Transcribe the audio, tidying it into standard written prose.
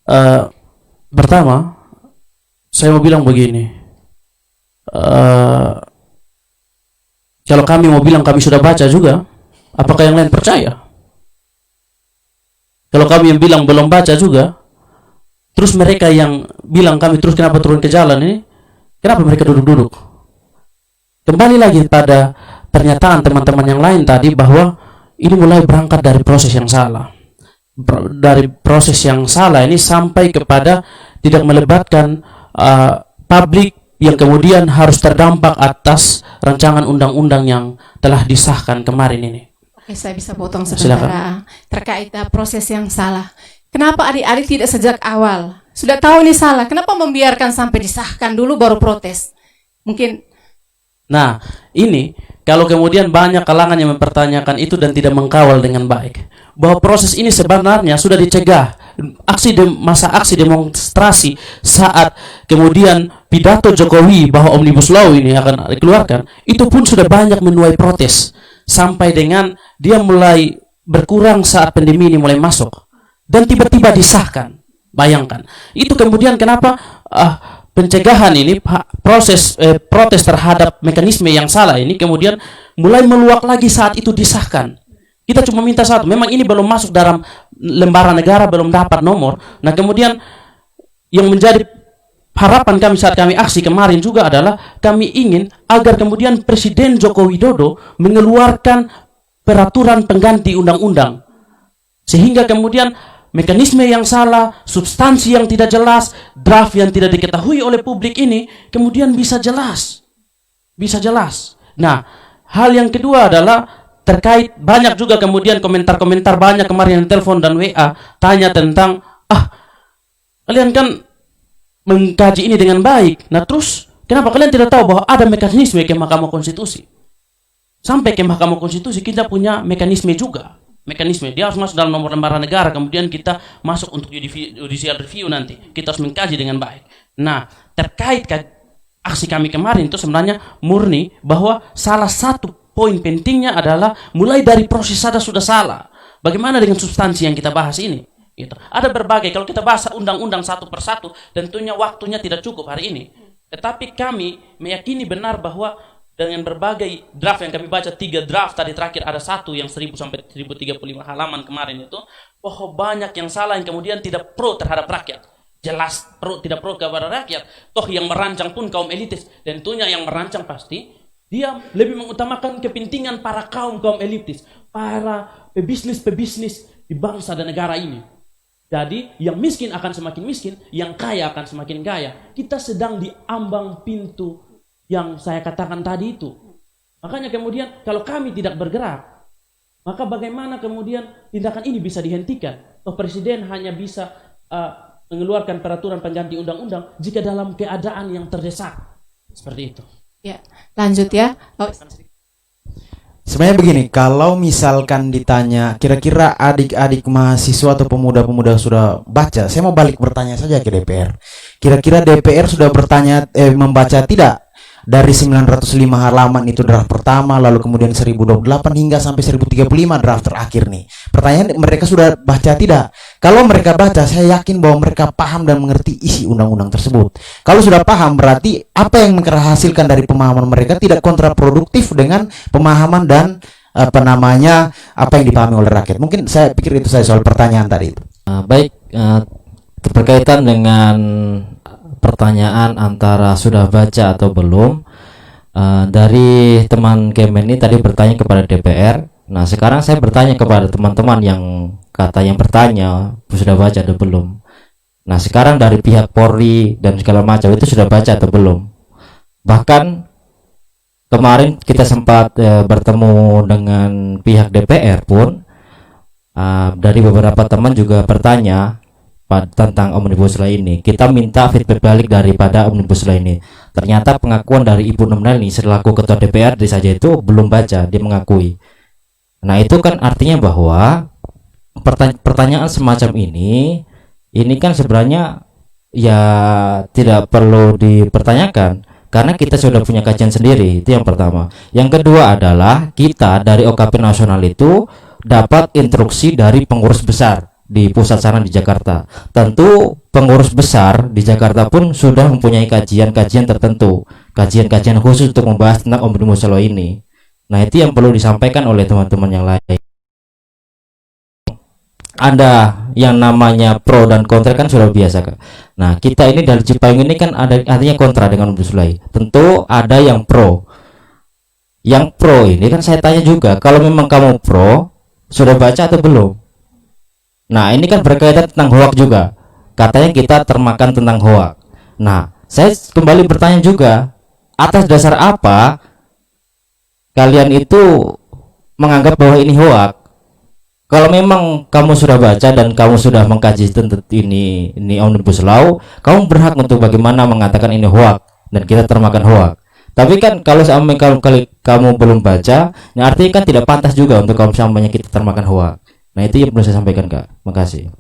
Eh, Pertama, saya mau bilang begini. Eh, Kalau kami mau bilang kami sudah baca juga, apakah yang lain percaya? Kalau kami yang bilang belum baca juga, terus mereka yang bilang kami terus kenapa turun ke jalan ini, kenapa mereka duduk-duduk? Kembali lagi pada pernyataan teman-teman yang lain tadi bahwa ini mulai berangkat dari proses yang salah. Dari proses yang salah ini sampai kepada tidak melibatkan publik yang kemudian harus terdampak atas rancangan undang-undang yang telah disahkan kemarin ini. Oke, saya bisa potong sebentar terkait proses yang salah. Kenapa adik-adik tidak sejak awal? Sudah tahu ini salah, kenapa membiarkan sampai disahkan dulu baru protes? Mungkin. Nah, ini kalau kemudian banyak kalangan yang mempertanyakan itu dan tidak mengkawal dengan baik, bahwa proses ini sebenarnya sudah dicegah. Masa aksi demonstrasi saat kemudian pidato Jokowi bahwa Omnibus Law ini akan dikeluarkan, itu pun sudah banyak menuai protes. Sampai dengan dia mulai berkurang saat pandemi ini mulai masuk. Dan tiba-tiba disahkan. Bayangkan. Itu kemudian kenapa pencegahan ini, proses protes terhadap mekanisme yang salah ini kemudian mulai meluak lagi saat itu disahkan. Kita cuma minta satu, memang ini belum masuk dalam lembaran negara, belum dapat nomor. Nah kemudian yang menjadi harapan kami saat kami aksi kemarin juga adalah kami ingin agar kemudian Presiden Joko Widodo mengeluarkan peraturan pengganti undang-undang. Sehingga kemudian mekanisme yang salah, substansi yang tidak jelas, draft yang tidak diketahui oleh publik ini kemudian bisa jelas. Bisa jelas. Nah, hal yang kedua adalah terkait banyak juga kemudian komentar-komentar banyak kemarin yang telepon dan WA tanya tentang kalian kan mengkaji ini dengan baik. Nah terus kenapa kalian tidak tahu bahwa ada mekanisme ke Mahkamah Konstitusi? Sampai ke Mahkamah Konstitusi kita punya mekanisme juga. Mekanisme dia harus masuk dalam nomor lembaran negara, kemudian kita masuk untuk judicial review nanti. Kita harus mengkaji dengan baik. Nah, terkait aksi kami kemarin itu sebenarnya murni bahwa salah satu poin pentingnya adalah mulai dari proses saja sudah salah. Bagaimana dengan substansi yang kita bahas ini? Gitu. Ada berbagai, kalau kita bahas undang-undang satu persatu, tentunya waktunya tidak cukup hari ini. Tetapi kami meyakini benar bahwa dengan berbagai draft yang kami baca, 3 draft tadi terakhir, ada satu yang 1000 sampai 1035 halaman kemarin itu, bahwa banyak yang salah yang kemudian tidak pro terhadap rakyat. Jelas tidak pro kepada rakyat. Toh yang merancang pun kaum elitis. Dan tentunya yang merancang pasti dia lebih mengutamakan kepentingan para kaum elitis, para pebisnis di bangsa dan negara ini. Jadi yang miskin akan semakin miskin, yang kaya akan semakin kaya. Kita sedang di ambang pintu yang saya katakan tadi itu. Makanya kemudian kalau kami tidak bergerak, maka bagaimana kemudian tindakan ini bisa dihentikan? Toh Presiden hanya bisa mengeluarkan peraturan pengganti undang-undang jika dalam keadaan yang terdesak. Seperti itu. Ya, lanjut ya. Sebenarnya begini, kalau misalkan ditanya kira-kira adik-adik mahasiswa atau pemuda-pemuda sudah baca, saya mau balik bertanya saja ke DPR. Kira-kira DPR sudah membaca tidak? Dari 905 halaman itu draft pertama, lalu kemudian 1028 hingga sampai 1035 draft terakhir nih. Pertanyaan, mereka sudah baca tidak? Kalau mereka baca, saya yakin bahwa mereka paham dan mengerti isi undang-undang tersebut. Kalau sudah paham, berarti apa yang mereka hasilkan dari pemahaman mereka tidak kontraproduktif dengan pemahaman dan apa yang dipahami oleh rakyat. Mungkin saya pikir itu saya soal pertanyaan tadi itu. Berkaitan dengan pertanyaan antara sudah baca atau belum, dari teman Kemen ini tadi bertanya kepada DPR. Nah sekarang saya bertanya kepada teman-teman yang bertanya sudah baca atau belum. Nah sekarang dari pihak Polri dan segala macam itu sudah baca atau belum. Bahkan kemarin kita sempat bertemu dengan pihak DPR pun, dari beberapa teman juga bertanya tentang Omnibus Law ini. Kita minta feedback balik daripada Omnibus Law ini. Ternyata pengakuan dari Ibu Nomnelni selaku Ketua DPRD saja itu belum baca, dia mengakui. Nah itu kan artinya bahwa pertanyaan semacam ini kan sebenarnya ya tidak perlu dipertanyakan karena kita sudah punya kajian sendiri. Itu yang pertama. Yang kedua adalah kita dari OKP nasional itu dapat instruksi dari pengurus besar di pusat sana di Jakarta. Tentu pengurus besar di Jakarta pun sudah mempunyai kajian-kajian tertentu, kajian-kajian khusus untuk membahas tentang Omnibus Law ini. Nah, itu yang perlu disampaikan oleh teman-teman yang lain. Ada yang namanya pro dan kontra kan sudah biasa, Kak. Nah, kita ini dari Cipayung ini kan ada artinya kontra dengan Omnibus Law. Tentu ada yang pro. Yang pro ini kan saya tanya juga, kalau memang kamu pro, sudah baca atau belum? Nah, ini kan berkaitan tentang hoak juga. Katanya kita termakan tentang hoak. Nah, saya kembali bertanya juga, atas dasar apa kalian itu menganggap bahwa ini hoak? Kalau memang kamu sudah baca dan kamu sudah mengkaji tentang ini Omnibus Law, kamu berhak untuk bagaimana mengatakan ini hoak dan kita termakan hoak. Tapi kan kalau kamu belum baca, ya artinya kan tidak pantas juga untuk kamu sampainya kita termakan hoak. Nah, itu yang perlu saya sampaikan, Kak. Makasih.